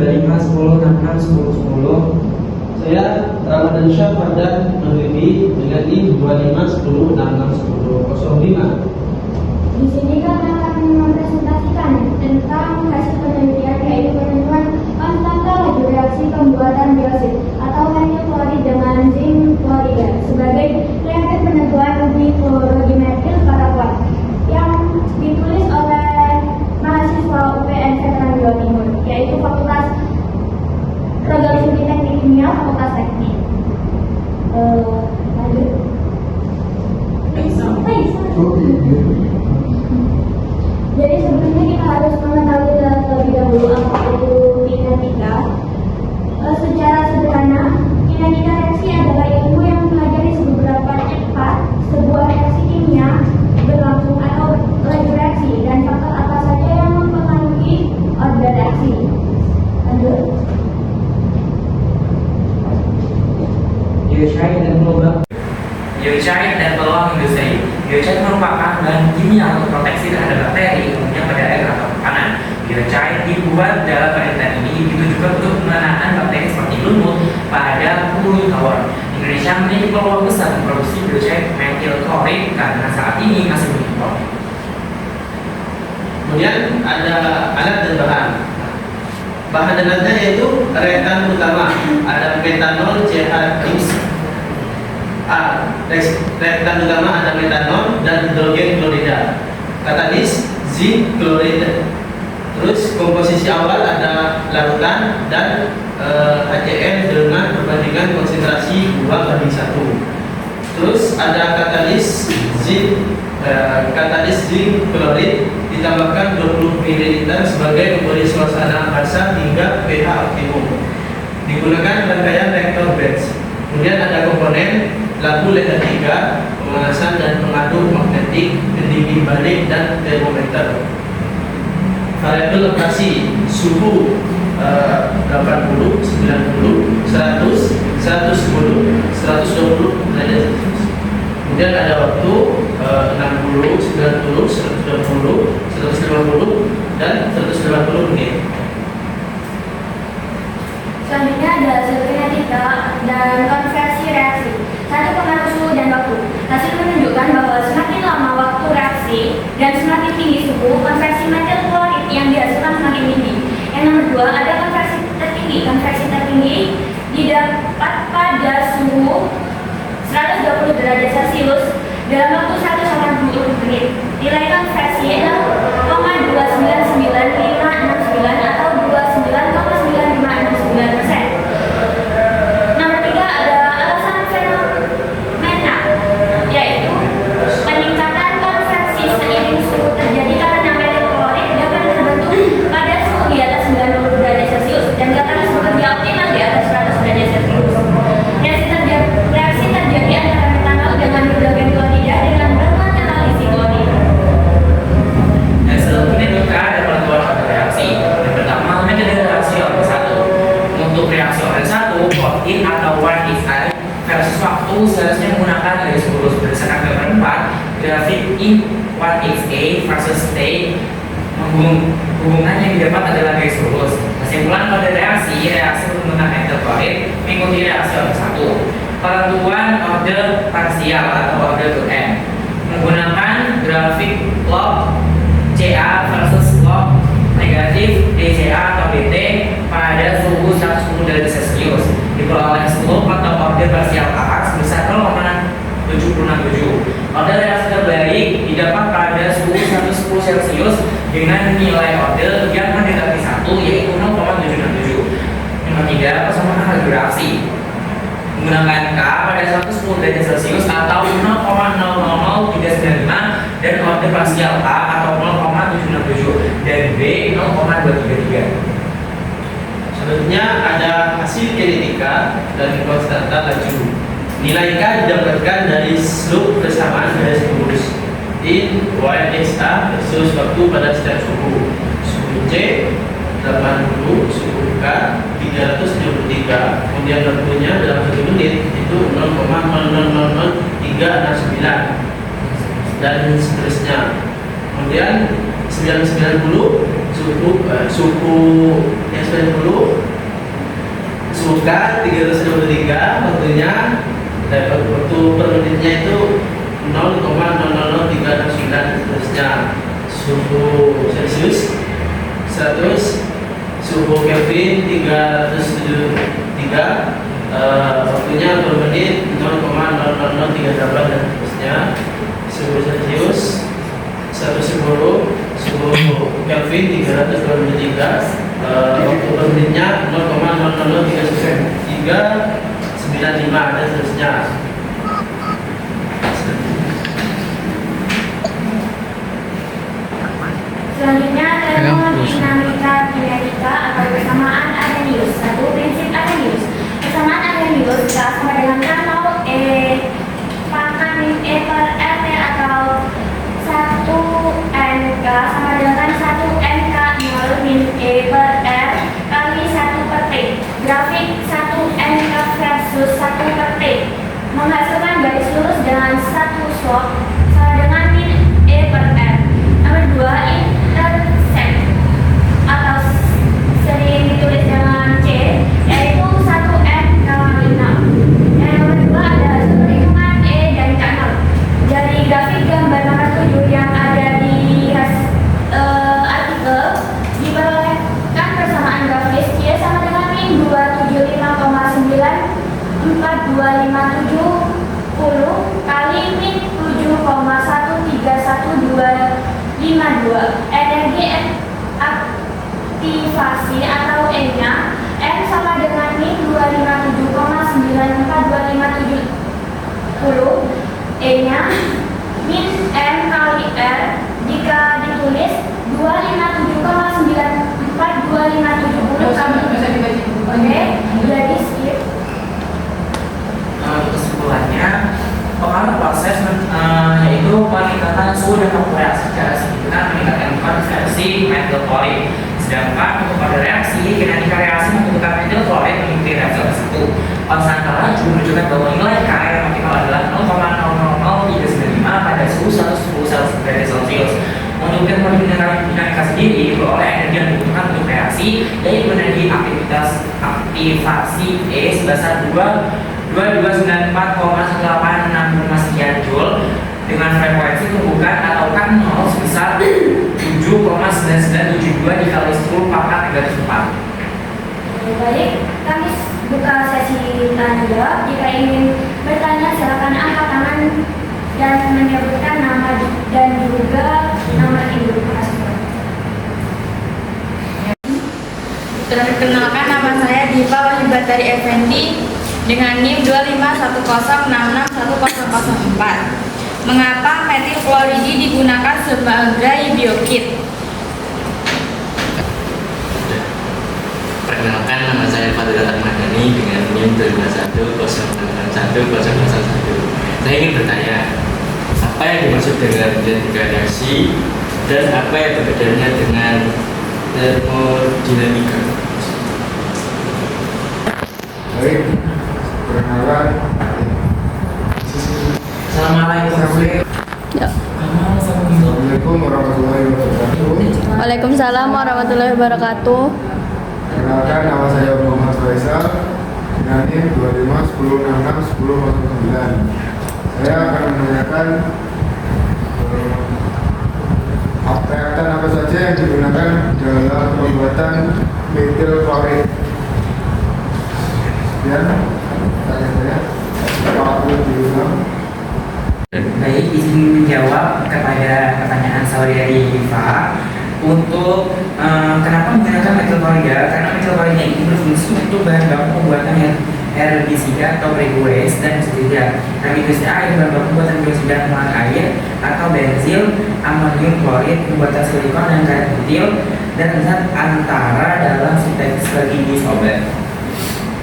25, 10, 66, 10, 10. Saya Ramadan Syah Fardan meneliti dengan I 25, 10, 66, 10, 05. Di sini kami akan mempresentasikan tentang hasil penelitian, yaitu penentuan konstanta laju reaksi pembuatan biosit atau methyl klorid dengan zinc klorida sebagai reagen penentuan uji klorodimetil paraquat yang ditulis oleh mahasiswa UPN Veteran Jawa Timur, yaitu Fakultas Program Studi Teknik Kimia, Fakultas Teknik. Lanjut. Jadi sebelumnya kita harus mengetahui terlebih dahulu apa itu kinetika. Secara sederhana, kinetika reaksi adalah ilmu yang mempelajari seberapa cepat sebuah reaksi kimia berlangsung atau laju reaksi dan faktor apa saja yang mempengaruhi order reaksi. Lanjut. Biocair dan peluang industri. Biocair merupakan bahan kimia untuk proteksi terhadap bakteri, umumnya pada air atau makanan. Biocair dibuat dalam penelitian ini ditujukan untuk menahan bakteri seperti lumut pada kulit tawar. Indonesia memiliki peluang besar memproduksi biocair methyl klorid karena saat ini masih berimpor. Kemudian ada alat dan bahan. Bahan dan alatnya yaitu reaktan utama, ada metanol CH+. Reaktan utama ada metanol dan hidrogen klorida. Katalis zinc klorida. Terus komposisi awal ada larutan dan HCl dengan perbandingan konsentrasi 2:1. Terus ada katalis zinc klorid ditambahkan 20 ml sebagai pemberi suasana basah hingga pH optimum. Digunakan rangkaian reaktor batch. Kemudian ada komponen lampu LED 3, pemanasan dan pengatur magnetik, pendingin balik dan termometer. Variabel operasi suhu 80, 90, 100, 110, 120 derajat Celcius. Kemudian ada waktu 60, 90, 120, 150 dan 180 menit. Selanjutnya ada hasil kinetika dan konversi reaksi. Satu, pengaruh suhu dan waktu. Hasil menunjukkan bahwa semakin lama waktu reaksi dan semakin tinggi suhu, konversi methyl klorid yang dihasilkan semakin tinggi. Yang nomor dua, ada konversi tertinggi. Konversi tertinggi didapat pada suhu 120 derajat Celcius dalam waktu 180 menit. Nilai konversi 0,299569 atau 29,9569%. Nomor tiga ada alasan fenomena, yaitu peningkatan konversi seiring suhu terjadi karena methyl klorid dapat terbentuk pada suhu di atas 90 derajat Celcius dan katalis bekerja optimal di atas 100 derajat Celcius. Reaksi terjadi antara metanol dengan hidrogen klorida dengan bermodel isi klorida. Hasil kinetika dan penentuan order reaksi. Yang pertama, metode reaksi order 1. Untuk reaksi order 1, plot in atau 1xi versus waktu seharusnya menggunakan garis lurus. Berdasarkan gambar 4, grafik in 1xa versus t hubungan yang didapat adalah garis lurus. Kesimpulan pada reaksi menggunakan methyl klorid mengikuti reaksi order 1. Penentuan order parsial atau order to n menggunakan grafik log CA versus log negatif DCA atau DT pada suhu 110 derajat Celcius diperoleh slope atau order parsial A sebesar 0,767. Order reaksi terbaik didapat pada suhu 110 Celcius dengan nilai order yang mendekati 1 yaitu 0,767. Nomor 3, persamaan laju reaksi menggunakan K pada 110 derajat Celcius atau 0,00095 dan order parsial A atau 0,767 dan B 0,233. Selanjutnya ada hasil kinetika dan konstanta laju. Nilai K didapatkan dari slope persamaan garis lurus in YXA versus waktu pada setiap suhu. Suhu C 80, suhu K 373, kemudian waktunya dalam 1 menit itu 0,000369 dan seterusnya. Kemudian 990, suhu yang 90, suhu K 363, waktunya dapat waktu per menitnya itu 0,000369, seterusnya suhu Celcius 100, suhu Kelvin 373, waktunya per menit 0,00038, dan seterusnya suhu Celcius 110, suhu Kelvin 323, waktu per menitnya 0,00395, dan seterusnya. Selanjutnya termodinamika kinetika atau persamaan Arrhenius. 1. Prinsip Arrhenius. Persamaan Arrhenius sama dengan K nol E pangkat min E per RT atau 1 NK sama dengan 1 NK 0 min E per R kali 1 per T. Grafik 1 NK versus 1 per T menghasilkan garis lurus dengan satu slope sama dengan min E per R. Nomor 2, intersect atau sering ditulis dengan C, yaitu 1 N kali 6. Yang nomor 2 ada hasil perhitungan E dan K0. Dari grafik gambar nomor 7 yang ada di artikel, diperolehkan persamaan grafis C sama dengan min 275,94257 kali min 7,131252. Energi aktivasi atau E-nya M sama dengan min 257,94257. E-nya min M kali R jika ditulis 257,94257 kali. Oke, jadi skip. Kesimpulannya, pengaruh proses yaitu peningkatan suhu dan waktu reaksi secara signifikan meningkatkan konversi metil klorid. Sedangkan untuk pada reaksi, kinetika reaksi membutuhkan metil klorid mengikuti reaksi tersebut. Konstanta laju menunjukkan bahwa nilai K yang maksimal adalah 0,00395 pada suhu 110 derajat Celcius. Untuk termodinamika sendiri diperoleh energi yang dibutuhkan untuk reaksi, yaitu energi aktivasi E sebesar 2294,1865 sekian joule dengan frekuensi tumbukan atau K0 sebesar 7,9972 dikali 10 pangkat 304. Baik, kami buka sesi tanya jawab. Jika ingin bertanya silakan angkat tangan dan menyebutkan nama dan juga nomor induk. Perkenalkan, nama saya Diva Wahyubatari Effendi dengan NIM 251066104. Mengapa metil kloridi digunakan sebagai biokit? Perkenalkan, nama saya Fadil Ahmadani dengan NIM 251066101. Saya ingin bertanya, apa yang dimaksud dengan kinetika reaksi dan apa yang perbedaannya dengan termodinamika? Baik, perkenalan. Assalamualaikum. Assalamualaikum warahmatullahi wabarakatuh. Waalaikumsalam warahmatullahi wabarakatuh. Perkenalkan, nama saya Muhammad Faisal dengan NIM 2510661009. Saya akan menanyakan reaktan apa saja yang digunakan dalam pembuatan metil klorid. Dan tanya saya, waktu diulang. Baik, izin menjawab kepada pertanyaan saudari Diva. Untuk kenapa menggunakan metil klorida? Karena metil klorida ini berfungsi untuk bahan baku pembuatan herbisida atau regulase dan pestisida. Herbisida air bahan baku pembuatan biosida muatan air atau benzil, amonium klorid, pembuatan silikon dan karet butil, dan zat antara dalam sintesis bagi jenis obat.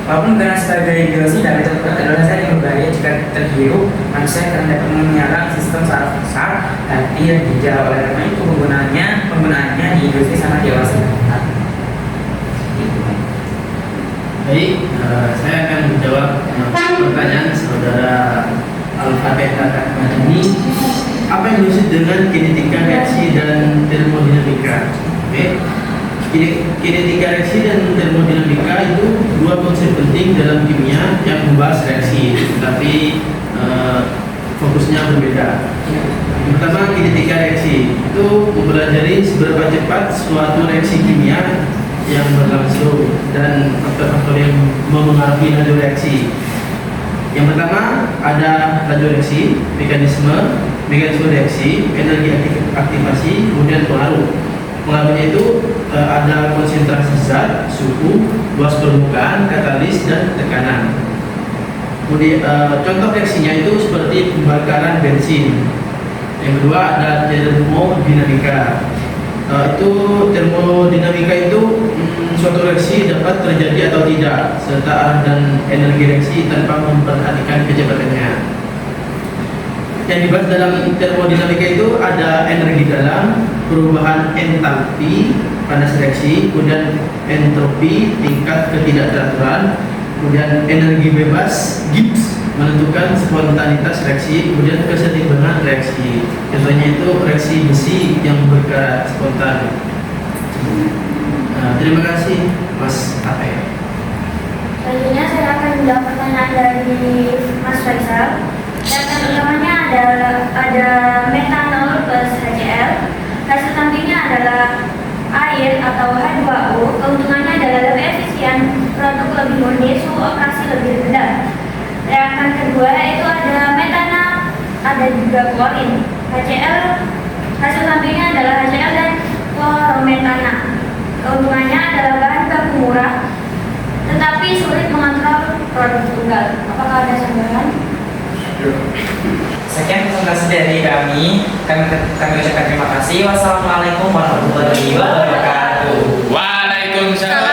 Walaupun digunakan sebagai biosida, metil klorid adalah zat yang berbahaya jika terhirup manusia karena dapat menyerang sistem saraf besar, hati, dan ginjal. Oleh karena itu penggunaannya di industri sangat dewasa. Baik, saya akan menjawab pertanyaan saudara Al-Fatihah ini. Apa yang dimaksud dengan kinetika reaksi dan termodinamika? Oke, Kinetika reaksi dan termodinamika itu dua konsep penting dalam kimia yang membahas reaksi, tapi fokusnya berbeda. Yang pertama, kinetika reaksi itu mempelajari seberapa cepat suatu reaksi kimia yang berlangsung dan faktor-faktor yang memengaruhi laju reaksi. Yang pertama ada laju reaksi, mekanisme reaksi, energi aktivasi, kemudian pengaruh. Pengaruhnya itu ada konsentrasi zat, suhu, luas permukaan, katalis, dan tekanan. Kemudian contoh reaksinya itu seperti pembakaran bensin. Yang kedua ada termodinamika. Termodinamika itu suatu reaksi dapat terjadi atau tidak serta arah dan energi reaksi tanpa memperhatikan kecepatannya. Yang dibahas dalam termodinamika itu ada energi dalam, perubahan entalpi, panas reaksi, kemudian entropi, tingkat ketidakteraturan, kemudian energi bebas, Gibbs, menentukan spontanitas reaksi, kemudian kesetimbangan reaksi. Contohnya itu reaksi besi yang bergerak spontan. Terima kasih, Mas Ape. Selanjutnya saya akan menjawab pertanyaan dari Mas Faisal. Yang utamanya ada metanol plus HCl. Hasil sampingnya adalah air atau H2O. Keuntungannya adalah lebih efisien, produk lebih murni, suhu operasi lebih rendah. Reaksi kedua itu ada metana, ada juga klorin. HCl, hasil sampingnya adalah HCl dan klorometana. Keuntungannya adalah bahan baku murah, tetapi sulit mengontrol produk tunggal. Apakah ada tambahan? Sekian presentasi dari kami. Kami ucapkan terima kasih. Wassalamualaikum warahmatullahi wabarakatuh. Waalaikumsalam.